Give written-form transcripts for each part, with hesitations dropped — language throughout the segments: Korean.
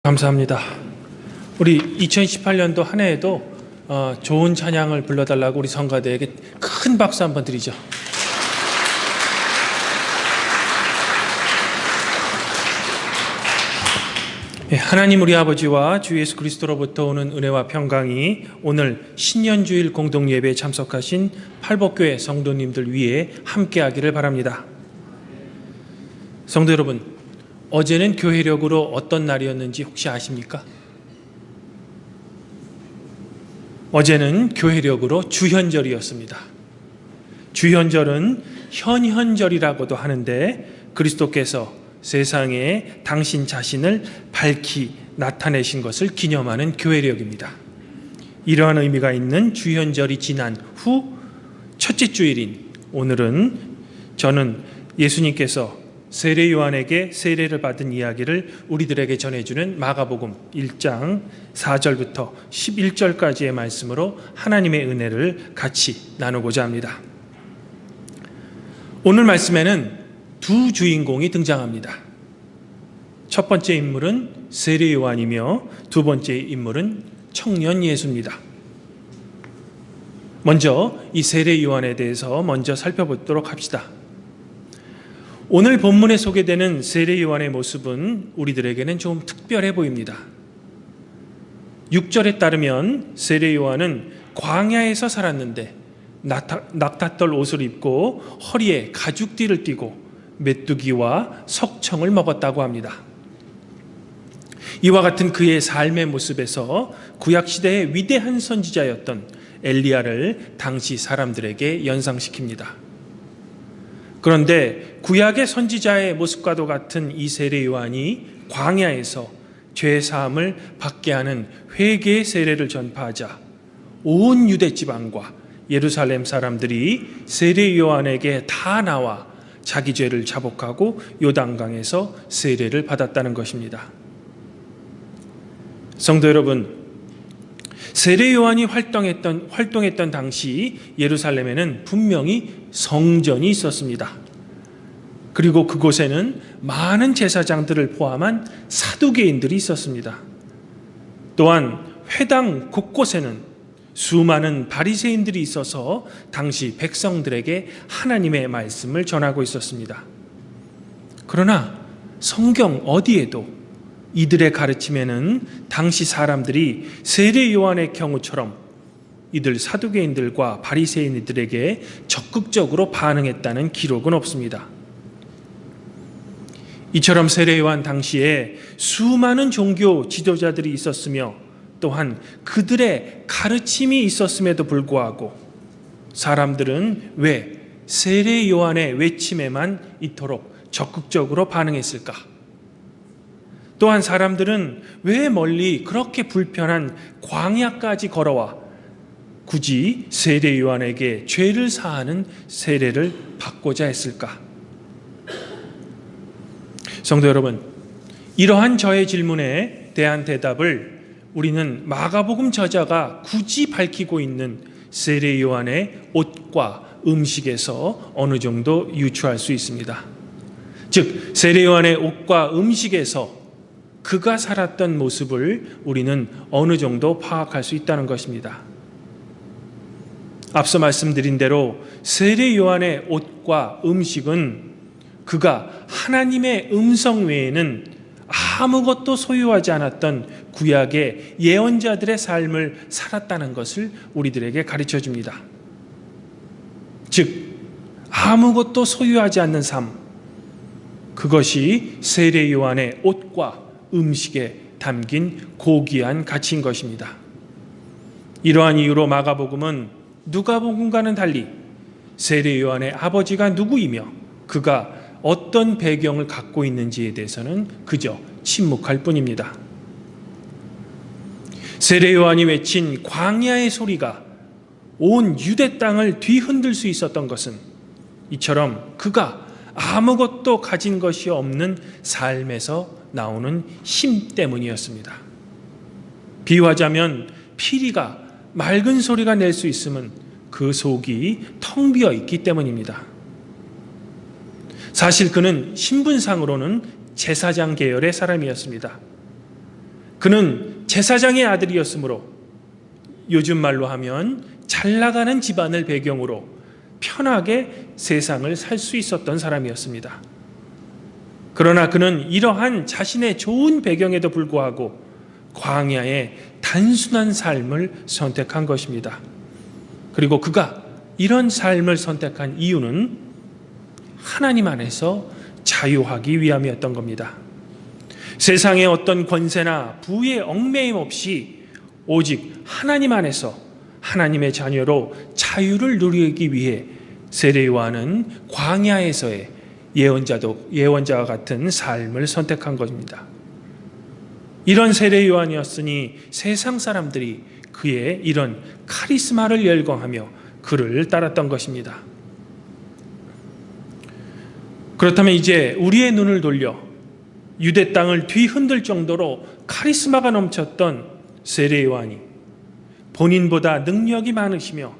감사합니다. 우리 2018년도 한 해에도 좋은 찬양을 불러달라고 우리 성가대에게 큰 박수 한번 드리죠. 하나님 우리 아버지와 주 예수 그리스도로부터 오는 은혜와 평강이 오늘 신년주일 공동예배에 참석하신 팔복교회 성도님들 위해 함께하기를 바랍니다. 성도 여러분, 어제는 교회력으로 어떤 날이었는지 혹시 아십니까? 어제는 교회력으로 주현절이었습니다. 주현절은 현현절이라고도 하는데 그리스도께서 세상에 당신 자신을 밝히 나타내신 것을 기념하는 교회력입니다. 이러한 의미가 있는 주현절이 지난 후 첫째 주일인 오늘은 저는 예수님께서 세례 요한에게 세례를 받은 이야기를 우리들에게 전해주는 마가복음 1장 4절부터 11절까지의 말씀으로 하나님의 은혜를 같이 나누고자 합니다. 오늘 말씀에는 두 주인공이 등장합니다. 첫 번째 인물은 세례 요한이며 두 번째 인물은 청년 예수입니다. 먼저 이 세례 요한에 대해서 먼저 살펴보도록 합시다. 오늘 본문에 소개되는 세례 요한의 모습은 우리들에게는 좀 특별해 보입니다. 6절에 따르면 세례 요한은 광야에서 살았는데 낙타털 옷을 입고 허리에 가죽띠를 띠고 메뚜기와 석청을 먹었다고 합니다. 이와 같은 그의 삶의 모습에서 구약시대의 위대한 선지자였던 엘리야를 당시 사람들에게 연상시킵니다. 그런데 구약의 선지자의 모습과도 같은 이 세례 요한이 광야에서 죄사함을 받게 하는 회개의 세례를 전파하자 온 유대 지방과 예루살렘 사람들이 세례 요한에게 다 나와 자기 죄를 자복하고 요단강에서 세례를 받았다는 것입니다. 성도 여러분, 세례 요한이 활동했던 당시 예루살렘에는 분명히 성전이 있었습니다. 그리고 그곳에는 많은 제사장들을 포함한 사두개인들이 있었습니다. 또한 회당 곳곳에는 수많은 바리새인들이 있어서 당시 백성들에게 하나님의 말씀을 전하고 있었습니다. 그러나 성경 어디에도 이들의 가르침에는 당시 사람들이 세례 요한의 경우처럼 이들 사두개인들과 바리새인들에게 적극적으로 반응했다는 기록은 없습니다. 이처럼 세례 요한 당시에 수많은 종교 지도자들이 있었으며 또한 그들의 가르침이 있었음에도 불구하고 사람들은 왜 세례 요한의 외침에만 이토록 적극적으로 반응했을까? 또한 사람들은 왜 멀리 그렇게 불편한 광야까지 걸어와 굳이 세례 요한에게 죄를 사하는 세례를 받고자 했을까? 성도 여러분, 이러한 저의 질문에 대한 대답을 우리는 마가복음 저자가 굳이 밝히고 있는 세례 요한의 옷과 음식에서 어느 정도 유추할 수 있습니다. 즉, 세례 요한의 옷과 음식에서 그가 살았던 모습을 우리는 어느 정도 파악할 수 있다는 것입니다. 앞서 말씀드린 대로 세례 요한의 옷과 음식은 그가 하나님의 음성 외에는 아무것도 소유하지 않았던 구약의 예언자들의 삶을 살았다는 것을 우리들에게 가르쳐 줍니다. 즉, 아무것도 소유하지 않는 삶, 그것이 세례 요한의 옷과 음식에 담긴 고귀한 가치인 것입니다. 이러한 이유로 마가복음은 누가복음과는 달리 세례 요한의 아버지가 누구이며 그가 어떤 배경을 갖고 있는지에 대해서는 그저 침묵할 뿐입니다. 세례 요한이 외친 광야의 소리가 온 유대 땅을 뒤흔들 수 있었던 것은 이처럼 그가 아무것도 가진 것이 없는 삶에서 나오는 힘 때문이었습니다. 비유하자면 피리가 맑은 소리가 낼 수 있음은 그 속이 텅 비어 있기 때문입니다. 사실 그는 신분상으로는 제사장 계열의 사람이었습니다. 그는 제사장의 아들이었으므로 요즘 말로 하면 잘 나가는 집안을 배경으로 편하게 세상을 살 수 있었던 사람이었습니다. 그러나 그는 이러한 자신의 좋은 배경에도 불구하고 광야의 단순한 삶을 선택한 것입니다. 그리고 그가 이런 삶을 선택한 이유는 하나님 안에서 자유하기 위함이었던 겁니다. 세상의 어떤 권세나 부의 얽매임 없이 오직 하나님 안에서 하나님의 자녀로 자유를 누리기 위해 세례 요한은 광야에서의 예언자와 같은 삶을 선택한 것입니다. 이런 세례 요한이었으니 세상 사람들이 그의 이런 카리스마를 열광하며 그를 따랐던 것입니다. 그렇다면 이제 우리의 눈을 돌려 유대 땅을 뒤흔들 정도로 카리스마가 넘쳤던 세례 요한이 본인보다 능력이 많으시며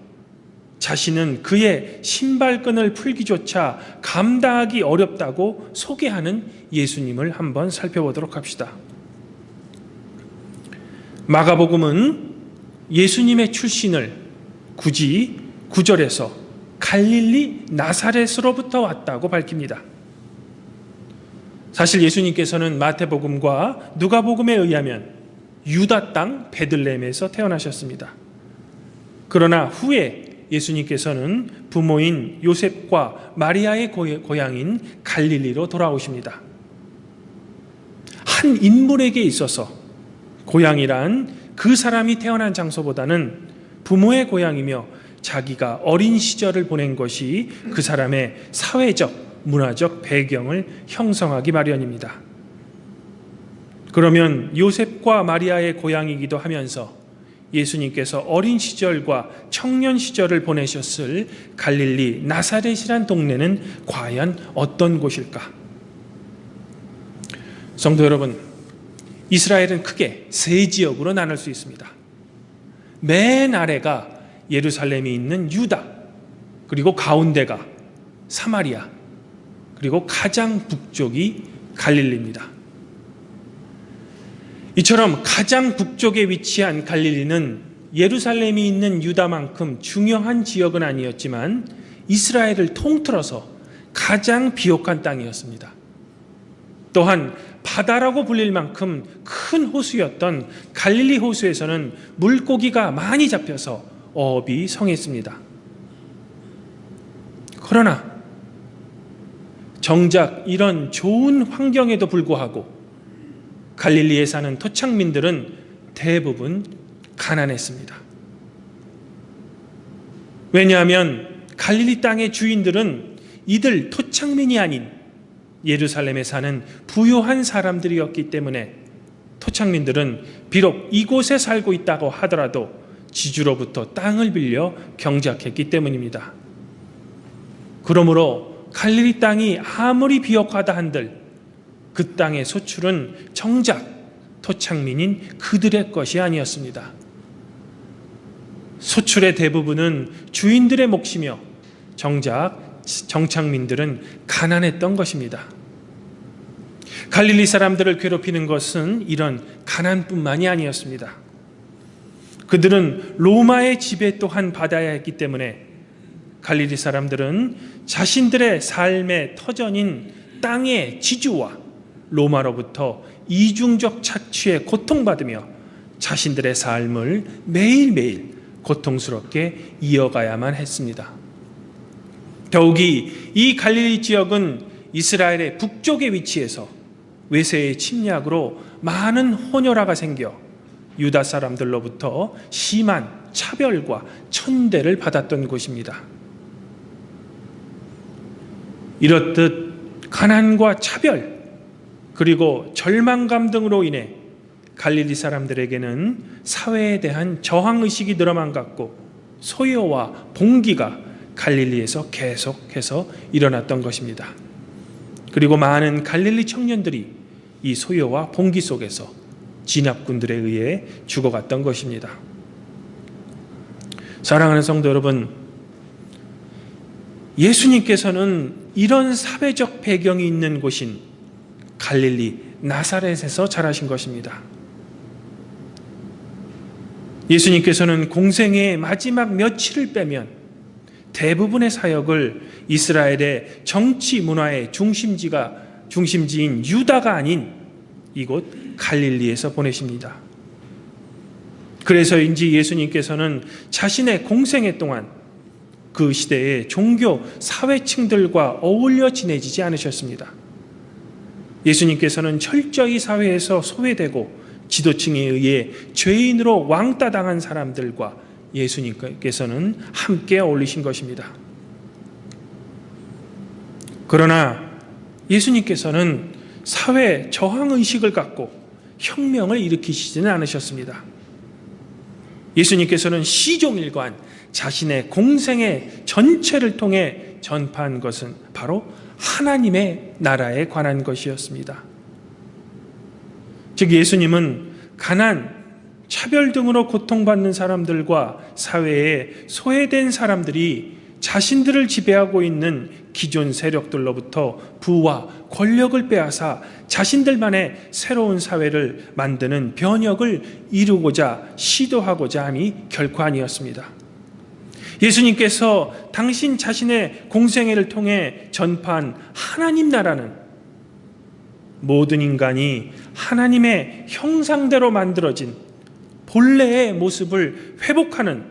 자신은 그의 신발끈을 풀기조차 감당하기 어렵다고 소개하는 예수님을 한번 살펴보도록 합시다. 마가복음은 예수님의 출신을 굳이 9절에서 갈릴리 나사렛으로부터 왔다고 밝힙니다. 사실 예수님께서는 마태복음과 누가복음에 의하면 유다 땅 베들레헴에서 태어나셨습니다. 그러나 후에 예수님께서는 부모인 요셉과 마리아의 고향인 갈릴리로 돌아오십니다. 한 인물에게 있어서 고향이란 그 사람이 태어난 장소보다는 부모의 고향이며 자기가 어린 시절을 보낸 것이 그 사람의 사회적, 문화적 배경을 형성하기 마련입니다. 그러면 요셉과 마리아의 고향이기도 하면서 예수님께서 어린 시절과 청년 시절을 보내셨을 갈릴리 나사렛이란 동네는 과연 어떤 곳일까? 성도 여러분, 이스라엘은 크게 세 지역으로 나눌 수 있습니다. 맨 아래가 예루살렘이 있는 유다, 그리고 가운데가 사마리아, 그리고 가장 북쪽이 갈릴리입니다. 이처럼 가장 북쪽에 위치한 갈릴리는 예루살렘이 있는 유다만큼 중요한 지역은 아니었지만 이스라엘을 통틀어서 가장 비옥한 땅이었습니다. 또한 바다라고 불릴 만큼 큰 호수였던 갈릴리 호수에서는 물고기가 많이 잡혀서 어업이 성했습니다. 그러나 정작 이런 좋은 환경에도 불구하고 갈릴리에 사는 토착민들은 대부분 가난했습니다. 왜냐하면 갈릴리 땅의 주인들은 이들 토착민이 아닌 예루살렘에 사는 부유한 사람들이었기 때문에 토착민들은 비록 이곳에 살고 있다고 하더라도 지주로부터 땅을 빌려 경작했기 때문입니다. 그러므로 갈릴리 땅이 아무리 비옥하다 한들 그 땅의 소출은 정작 토착민인 그들의 것이 아니었습니다. 소출의 대부분은 주인들의 몫이며 정작 정착민들은 가난했던 것입니다. 갈릴리 사람들을 괴롭히는 것은 이런 가난뿐만이 아니었습니다. 그들은 로마의 지배 또한 받아야 했기 때문에 갈릴리 사람들은 자신들의 삶의 터전인 땅의 지주와 로마로부터 이중적 착취에 고통받으며 자신들의 삶을 매일매일 고통스럽게 이어가야만 했습니다. 더욱이 이 갈릴리 지역은 이스라엘의 북쪽에 위치해서 외세의 침략으로 많은 혼혈아가 생겨 유다 사람들로부터 심한 차별과 천대를 받았던 곳입니다. 이렇듯 가난과 차별 그리고 절망감 등으로 인해 갈릴리 사람들에게는 사회에 대한 저항의식이 늘어만 갔고 소요와 봉기가 갈릴리에서 계속해서 일어났던 것입니다. 그리고 많은 갈릴리 청년들이 이 소요와 봉기 속에서 진압군들에 의해 죽어갔던 것입니다. 사랑하는 성도 여러분, 예수님께서는 이런 사회적 배경이 있는 곳인 갈릴리 나사렛에서 자라신 것입니다. 예수님께서는 공생의 마지막 며칠을 빼면 대부분의 사역을 이스라엘의 정치 문화의 중심지인 유다가 아닌 이곳 갈릴리에서 보내십니다. 그래서인지 예수님께서는 자신의 공생애 동안 그 시대의 종교 사회층들과 어울려 지내지지 않으셨습니다. 예수님께서는 철저히 사회에서 소외되고 지도층에 의해 죄인으로 왕따당한 사람들과 예수님께서는 함께 어울리신 것입니다. 그러나 예수님께서는 사회 저항의식을 갖고 혁명을 일으키시지는 않으셨습니다. 예수님께서는 시종일관 자신의 공생의 전체를 통해 전파한 것은 바로 하나님의 나라에 관한 것이었습니다. 즉 예수님은 가난, 차별 등으로 고통받는 사람들과 사회에 소외된 사람들이 자신들을 지배하고 있는 기존 세력들로부터 부와 권력을 빼앗아 자신들만의 새로운 사회를 만드는 변혁을 이루고자 시도하고자 함이 결코 아니었습니다. 예수님께서 당신 자신의 공생애를 통해 전파한 하나님 나라는 모든 인간이 하나님의 형상대로 만들어진 본래의 모습을 회복하는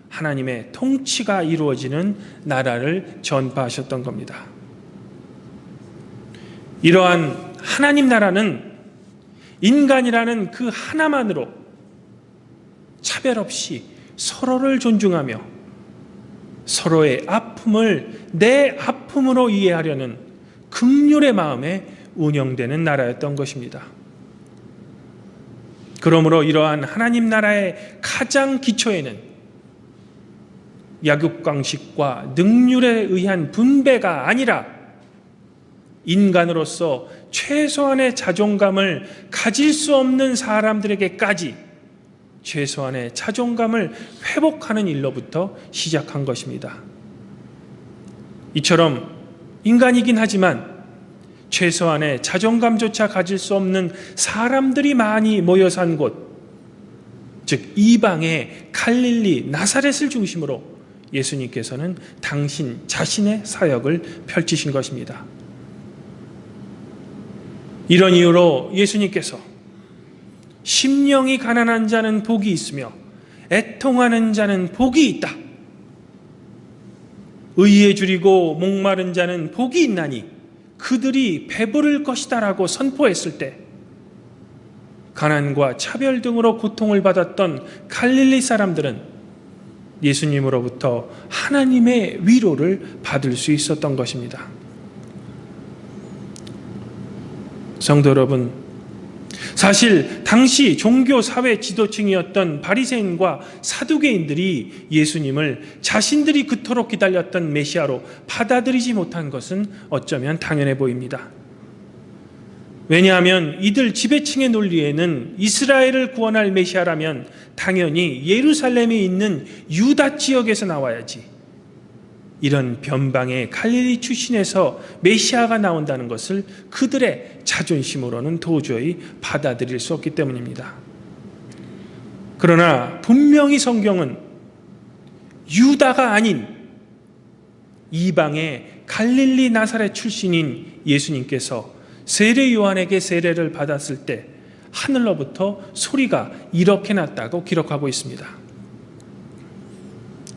하나님의 통치가 이루어지는 나라를 전파하셨던 겁니다. 이러한 하나님 나라는 인간이라는 그 하나만으로 차별 없이 서로를 존중하며 서로의 아픔을 내 아픔으로 이해하려는 긍휼의 마음에 운영되는 나라였던 것입니다. 그러므로 이러한 하나님 나라의 가장 기초에는 약육강식과 능률에 의한 분배가 아니라 인간으로서 최소한의 자존감을 가질 수 없는 사람들에게까지 최소한의 자존감을 회복하는 일로부터 시작한 것입니다. 이처럼 인간이긴 하지만 최소한의 자존감조차 가질 수 없는 사람들이 많이 모여 산 곳, 즉 이방의 갈릴리 나사렛을 중심으로 예수님께서는 당신 자신의 사역을 펼치신 것입니다. 이런 이유로 예수님께서 심령이 가난한 자는 복이 있으며 애통하는 자는 복이 있다. 의에 줄이고 목마른 자는 복이 있나니 그들이 배부를 것이다라고 선포했을 때 가난과 차별 등으로 고통을 받았던 갈릴리 사람들은 예수님으로부터 하나님의 위로를 받을 수 있었던 것입니다. 성도 여러분, 사실 당시 종교 사회 지도층이었던 바리새인과 사두개인들이 예수님을 자신들이 그토록 기다렸던 메시아로 받아들이지 못한 것은 어쩌면 당연해 보입니다. 왜냐하면 이들 지배층의 논리에는 이스라엘을 구원할 메시아라면 당연히 예루살렘에 있는 유다 지역에서 나와야지, 이런 변방의 갈릴리 출신에서 메시아가 나온다는 것을 그들의 자존심으로는 도저히 받아들일 수 없기 때문입니다. 그러나 분명히 성경은 유다가 아닌 이방의 갈릴리 나사렛 출신인 예수님께서 세례 요한에게 세례를 받았을 때 하늘로부터 소리가 이렇게 났다고 기록하고 있습니다.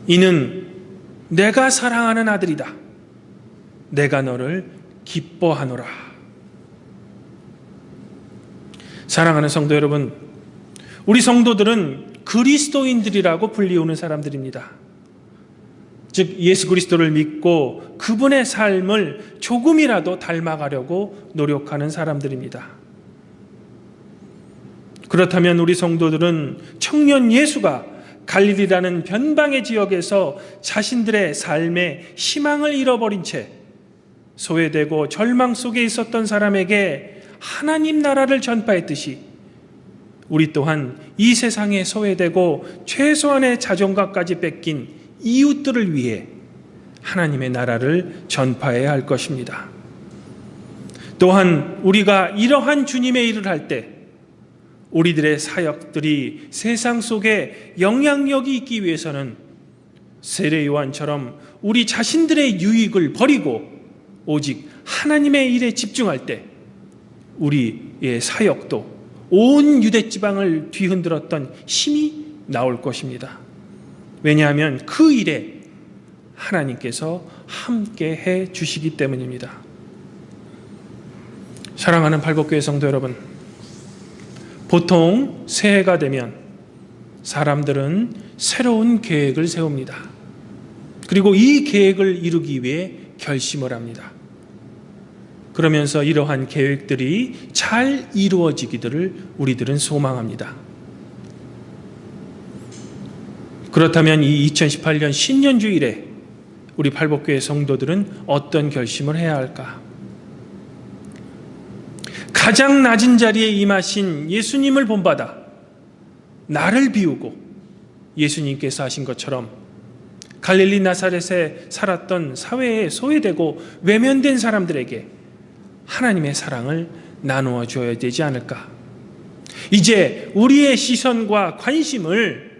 이는 내가 사랑하는 아들이다. 내가 너를 기뻐하노라. 사랑하는 성도 여러분, 우리 성도들은 그리스도인들이라고 불리우는 사람들입니다. 즉 예수 그리스도를 믿고 그분의 삶을 조금이라도 닮아가려고 노력하는 사람들입니다. 그렇다면 우리 성도들은 청년 예수가 갈릴리라는 변방의 지역에서 자신들의 삶의 희망을 잃어버린 채 소외되고 절망 속에 있었던 사람에게 하나님 나라를 전파했듯이 우리 또한 이 세상에 소외되고 최소한의 자존감까지 뺏긴 이웃들을 위해 하나님의 나라를 전파해야 할 것입니다. 또한 우리가 이러한 주님의 일을 할 때 우리들의 사역들이 세상 속에 영향력이 있기 위해서는 세례 요한처럼 우리 자신들의 유익을 버리고 오직 하나님의 일에 집중할 때 우리의 사역도 온 유대 지방을 뒤흔들었던 힘이 나올 것입니다. 왜냐하면 그 일에 하나님께서 함께 해 주시기 때문입니다. 사랑하는 팔복교회 성도 여러분, 보통 새해가 되면 사람들은 새로운 계획을 세웁니다. 그리고 이 계획을 이루기 위해 결심을 합니다. 그러면서 이러한 계획들이 잘 이루어지기를 우리들은 소망합니다. 그렇다면 이 2018년 신년주일에 우리 팔복교회 성도들은 어떤 결심을 해야 할까? 가장 낮은 자리에 임하신 예수님을 본받아 나를 비우고 예수님께서 하신 것처럼 갈릴리 나사렛에 살았던 사회에 소외되고 외면된 사람들에게 하나님의 사랑을 나누어 줘야 되지 않을까? 이제 우리의 시선과 관심을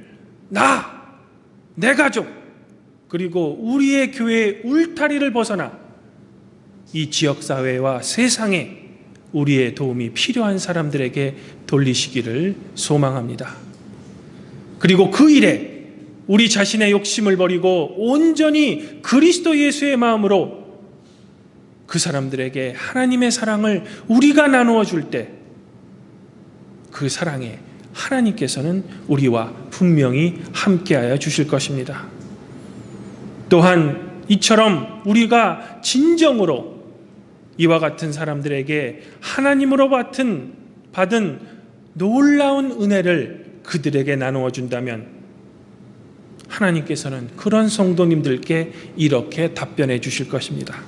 내 가족, 그리고 우리의 교회의 울타리를 벗어나 이 지역사회와 세상에 우리의 도움이 필요한 사람들에게 돌리시기를 소망합니다. 그리고 그 일에 우리 자신의 욕심을 버리고 온전히 그리스도 예수의 마음으로 그 사람들에게 하나님의 사랑을 우리가 나누어 줄 때 그 사랑에 하나님께서는 우리와 분명히 함께하여 주실 것입니다. 또한 이처럼 우리가 진정으로 이와 같은 사람들에게 하나님으로 받은 놀라운 은혜를 그들에게 나누어 준다면 하나님께서는 그런 성도님들께 이렇게 답변해 주실 것입니다.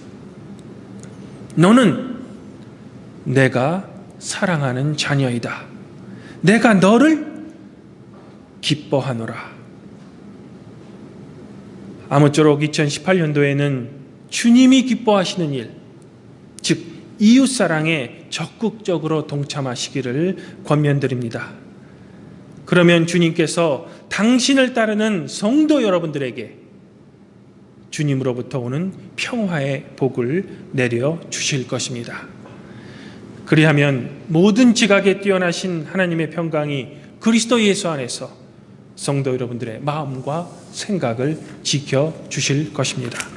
너는 내가 사랑하는 자녀이다. 내가 너를 기뻐하노라. 아무쪼록 2018년도에는 주님이 기뻐하시는 일, 즉 이웃사랑에 적극적으로 동참하시기를 권면드립니다. 그러면 주님께서 당신을 따르는 성도 여러분들에게 주님으로부터 오는 평화의 복을 내려 주실 것입니다. 그리하면 모든 지각에 뛰어나신 하나님의 평강이 그리스도 예수 안에서 성도 여러분들의 마음과 생각을 지켜 주실 것입니다.